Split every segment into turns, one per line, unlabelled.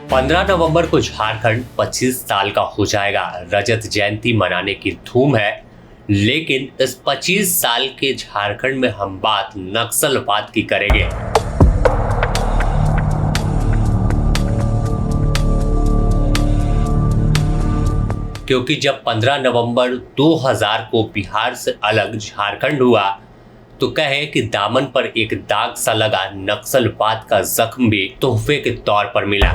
15 नवंबर को झारखंड 25 साल का हो जाएगा। रजत जयंती मनाने की धूम है, लेकिन इस 25 साल के झारखंड में हम बात नक्सलवाद की करेंगे। क्योंकि जब 15 नवंबर 2000 को बिहार से अलग झारखंड हुआ, तो कहें कि दामन पर एक दाग सा लगा नक्सलवाद का जख्म भी तोहफे के तौर पर मिला।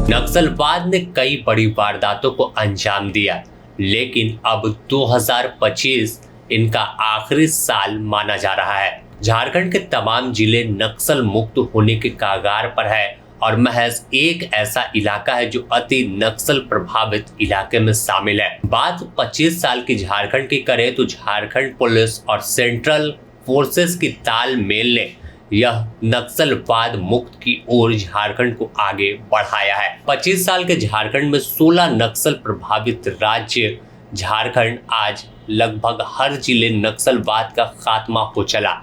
नक्सलवाद ने कई बड़ी वारदातों को अंजाम दिया, लेकिन अब 2025 इनका आखिरी साल माना जा रहा है। झारखंड के तमाम जिले नक्सल मुक्त होने के कगार पर है और महज एक ऐसा इलाका है जो अति नक्सल प्रभावित इलाके में शामिल है। बात 25 साल की झारखंड की करें तो झारखंड पुलिस और सेंट्रल फोर्सेस की तालमेल ने यह नक्सलवाद मुक्त की ओर झारखंड को आगे बढ़ाया है। 25 साल के झारखंड में 16 नक्सल प्रभावित राज्य झारखंड आज लगभग हर जिले नक्सलवाद का खात्मा हो चला।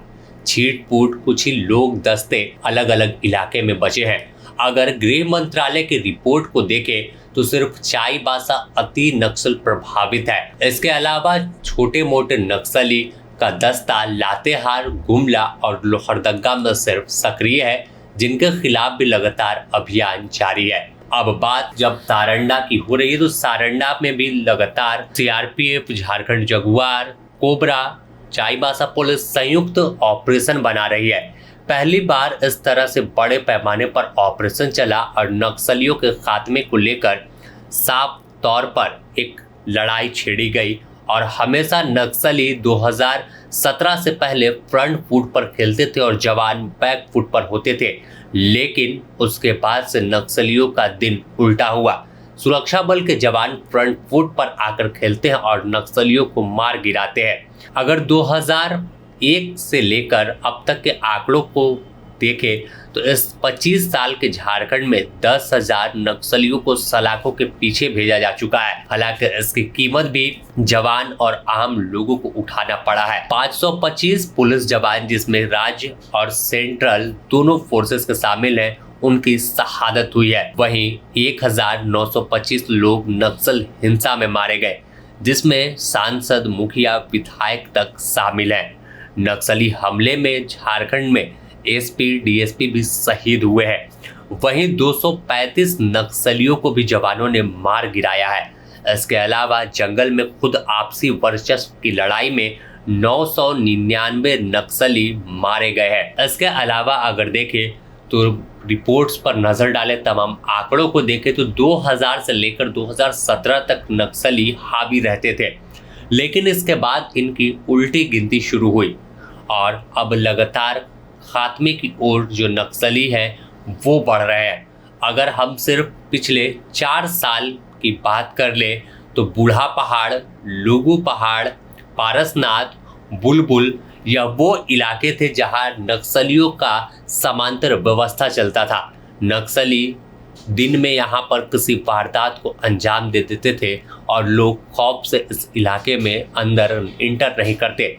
छीट-फूट कुछ ही लोग दस्ते अलग अलग इलाके में बचे हैं। अगर गृह मंत्रालय की रिपोर्ट को देखें तो सिर्फ चाईबासा अति नक्सल प्रभावित है। इसके अलावा छोटे मोटे नक्सली का दस्ता लातेहार, गुमला और लोहरदगा में सिर्फ सक्रिय है, जिनके खिलाफ भी लगातार अभियान जारी है। अब बात जब सारंडा की हो रही है तो सारंडा में भी लगातार CRPF, Jharkhand Jaguar, cobra, Chaibasa police संयुक्त ऑपरेशन बना रही है। पहली बार इस तरह से बड़े पैमाने पर ऑपरेशन चला और नक्सलियों के खात्मे को लेकर साफ तौर पर एक लड़ाई छेड़ी गई। और हमेशा नक्सली 2017 से पहले फ्रंट फुट पर खेलते थे और जवान बैक फुट पर होते थे, लेकिन उसके बाद से नक्सलियों का दिन उल्टा हुआ। सुरक्षा बल के जवान फ्रंट फुट पर आकर खेलते हैं और नक्सलियों को मार गिराते हैं। अगर 2001 से लेकर अब तक के आंकड़ों को देखें तो इस 25 साल के झारखंड में 10,000 नक्सलियों को सलाखों के पीछे भेजा जा चुका है। हालांकि इसकी कीमत भी जवान और आम लोगों को उठाना पड़ा है। 525 पुलिस जवान, जिसमें राज्य और सेंट्रल दोनों फोर्सेस के शामिल हैं, उनकी शहादत हुई है। वहीं 1925 लोग नक्सल हिंसा में मारे गए, जिसमें सांसद, मुखिया, विधायक तक शामिल हैं। नक्सली हमले में झारखंड में एसपी, डीएसपी भी शहीद हुए हैं। वहीं 235 नक्सलियों को भी जवानों ने मार गिराया है। इसके अलावा जंगल में खुद आपसी वर्चस्व की लड़ाई में 999 नक्सली मारे गए हैं। इसके अलावा अगर देखें तो रिपोर्ट्स पर नजर डालें, तमाम आंकड़ों को देखें तो 2000 से लेकर 2017 तक नक्सली हावी रहते थे, लेकिन इसके बाद इनकी उल्टी गिनती शुरू हुई और अब लगातार खात्मे की ओर जो नक्सली हैं वो बढ़ रहे हैं। अगर हम सिर्फ पिछले 4 साल की बात कर ले तो बूढ़ा पहाड़, लोगू पहाड़, पारसनाथ, बुलबुल, यह वो इलाके थे जहां नक्सलियों का समांतर व्यवस्था चलता था। नक्सली दिन में यहाँ पर किसी वारदात को अंजाम दे देते थे और लोग खौफ से इस इलाके में अंदर इंटर नहीं करते,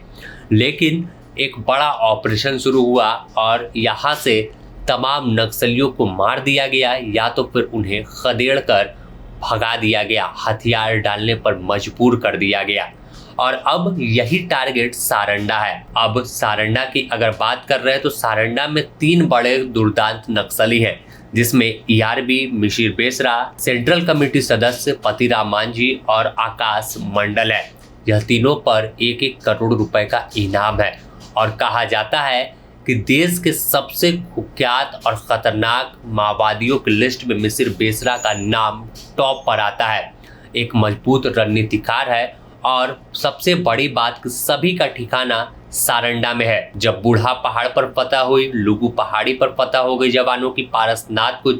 लेकिन एक बड़ा ऑपरेशन शुरू हुआ और यहाँ से तमाम नक्सलियों को मार दिया गया या तो फिर उन्हें खदेड़ कर भगा दिया गया, हथियार डालने पर मजबूर कर दिया गया। और अब यही टारगेट सारंडा है। अब सारंडा की अगर बात कर रहे हैं तो सारंडा में 3 बड़े दुर्दांत नक्सली हैं, जिसमें ERB, Mishir Besra, central committee सदस्य पतिराम मांझी और आकाश मंडल है। यह तीनों पर 1-1 करोड़ रुपए का इनाम है और कहा जाता है कि देश के सबसे कुख्यात और खतरनाक माओवादियों की लिस्ट में मिशिर बेसरा का नाम टॉप पर आता है। एक मजबूत रणनीतिकार है और सबसे बड़ी बात कि सभी का ठिकाना सारंडा में है। जब बूढ़ा पहाड़ पर पता हुई, लुगू पहाड़ी पर पता हो गई जवानों की, पारसनाथ को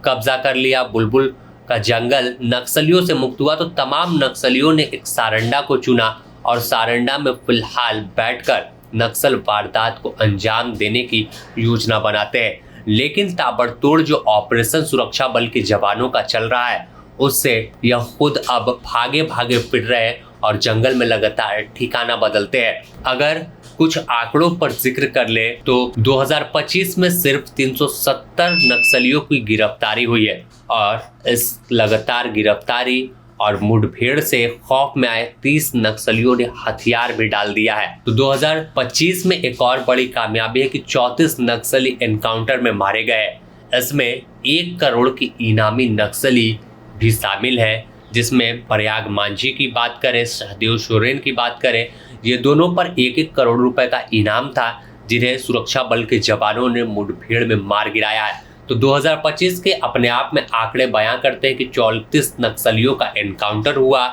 कब्जा कर लिया, बुलबुल का जंगल नक्सलियों से मुक्त हुआ, तो तमाम नक्सलियों ने एक सारंडा को चुना और सारंडा में फिलहाल बैठकर नक्सल वारदात को अंजाम देने की योजना बनाते हैं। लेकिन ताबड़तोड़ जो ऑपरेशन सुरक्षा बल के जवानों का चल रहा है, उससे यह खुद अब भागे भागे फिर रहे हैं और जंगल में लगातार ठिकाना बदलते हैं। अगर कुछ आंकड़ों पर जिक्र कर ले तो 2025 में सिर्फ 370 नक्सलियों की गिरफ्तारी हुई है और इस लगातार गिरफ्तारी और मुठभेड़ से खौफ में आए 30 नक्सलियों ने हथियार भी डाल दिया है। तो 2025 में एक और बड़ी कामयाबी है कि 34 नक्सली एनकाउंटर में मारे गए। इसमें 1 करोड़ की इनामी नक्सली भी शामिल है, जिसमें प्रयाग मांझी की बात करें, सहदेव सोरेन की बात करें, ये दोनों पर 1-1 करोड़ रुपए का इनाम था, जिन्हें सुरक्षा बल के जवानों ने मुठभेड़ में मार गिराया है। तो 2025 के अपने आप में आंकड़े बयां करते हैं कि 34 नक्सलियों का एनकाउंटर हुआ।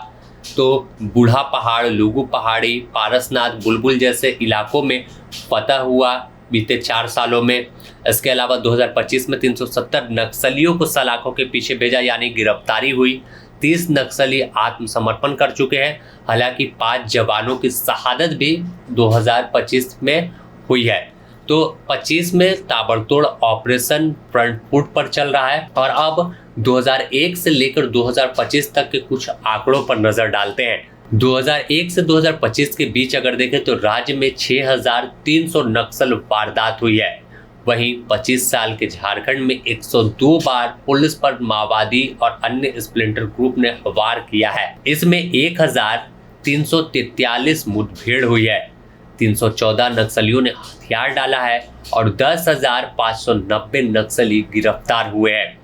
तो बूढ़ा पहाड़, लुगु पहाड़ी, पारसनाथ, बुलबुल जैसे इलाकों में फतह हुआ बीते 4 सालों में। इसके अलावा 2025 में 370 नक्सलियों को सलाखों के पीछे भेजा, यानी गिरफ्तारी हुई। 30 नक्सली आत्मसमर्पण कर चुके हैं। हालांकि 5 जवानों की शहादत भी 2025 में हुई है। तो 25 में ताबड़तोड़ ऑपरेशन फ्रंट फुट पर चल रहा है। और अब 2001 से लेकर 2025 तक के कुछ आंकड़ों पर नजर डालते हैं। 2001 से 2025 के बीच अगर देखें तो राज्य में 6300 नक्सल वारदात हुई है। वहीं 25 साल के झारखंड में 102 बार पुलिस पर माओवादी और अन्य स्प्लिंटर ग्रुप ने वार किया है। इसमें 1343 मुठभेड़ हुई है, 314 नक्सलियों ने हथियार डाला है और 10,590 नक्सली गिरफ्तार हुए हैं।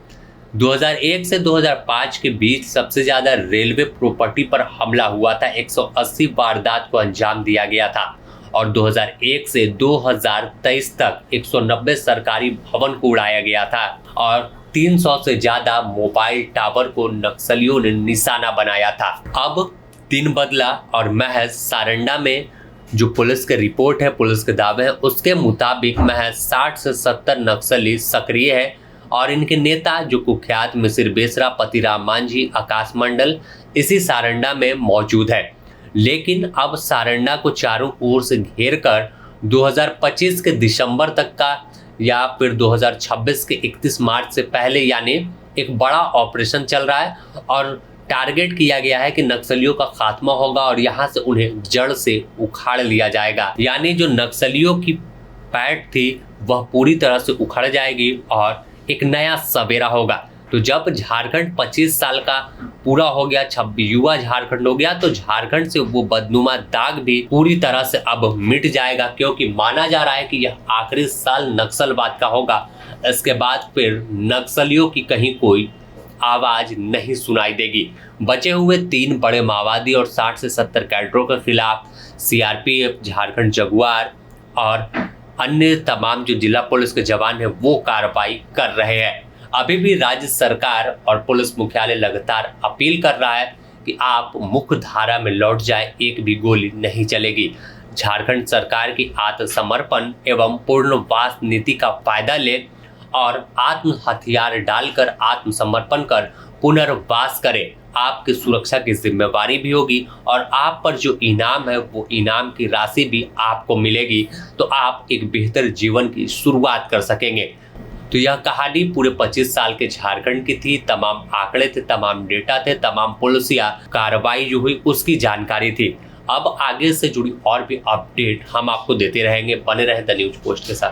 2001 से 2005 के बीच सबसे ज्यादा रेलवे प्रॉपर्टी पर हमला हुआ था, 180 वारदात को अंजाम दिया गया था। और 2001 से 2023 तक 190 सरकारी भवन को उड़ाया गया था और 300 से ज्यादा मोबाइल टावर को नक्सलियों ने निशाना बनाया था। अब दिन बदला और महज सारंडा में जो पुलिस के रिपोर्ट है, पुलिस के दावे हैं, उसके मुताबिक महज 60 से 70 नक्सली सक्रिय है और इनके नेता जो कुख्यात मिसिर बेसरा, पतिराम मांझी, आकाश मंडल इसी सारंडा में मौजूद है। लेकिन अब सारंडा को चारों ओर से घेर कर 2025 के दिसंबर तक का या फिर 2026 के 31 मार्च से पहले यानी एक बड़ा ऑपरेशन चल रहा है और टारगेट किया गया है कि नक्सलियों का खात्मा होगा और यहाँ से उन्हें जड़ से उखाड़ लिया जाएगा। यानी जो नक्सलियों की पैठ थी वह पूरी तरह से उखड़ जाएगी और एक नया सवेरा होगा। तो जब झारखंड 25 साल का पूरा हो गया, 26 युवा झारखंड हो गया, तो झारखंड से वो बदनुमा दाग भी पूरी तरह से अब मिट जाएगा, क्योंकि माना जा रहा है कि यह आखिरी साल नक्सलवाद का होगा। इसके बाद फिर नक्सलियों की कहीं कोई आवाज नहीं सुनाई देगी। बचे हुए 3 बड़े माओवादी और 60 से 70 कैडरों के खिलाफ सीआरपीएफ, झारखंड जगुआर और अन्य तमाम जो जिला पुलिस के जवान हैं वो कार्रवाई कर रहे हैं। अभी भी राज्य सरकार और पुलिस मुख्यालय लगातार अपील कर रहा है कि आप मुख्य धारा में लौट जाए, एक भी गोली नहीं चलेगी। झारखंड सरकार की आत्मसमर्पण एवं पूर्णवास नीति का फायदा ले और आत्म हथियार डालकर आत्मसमर्पण कर पुनर्वास करे। आपकी सुरक्षा की जिम्मेवारी भी होगी और आप पर जो इनाम है वो इनाम की राशि भी आपको मिलेगी, तो आप एक बेहतर जीवन की शुरुआत कर सकेंगे। तो यह कहानी पूरे 25 साल के झारखंड की थी। तमाम आंकड़े थे, तमाम डेटा थे, तमाम पुलिसिया कार्रवाई जो हुई उसकी जानकारी थी। अब आगे से जुड़ी और भी अपडेट हम आपको देते रहेंगे। बने रहे द न्यूज पोस्ट के साथ।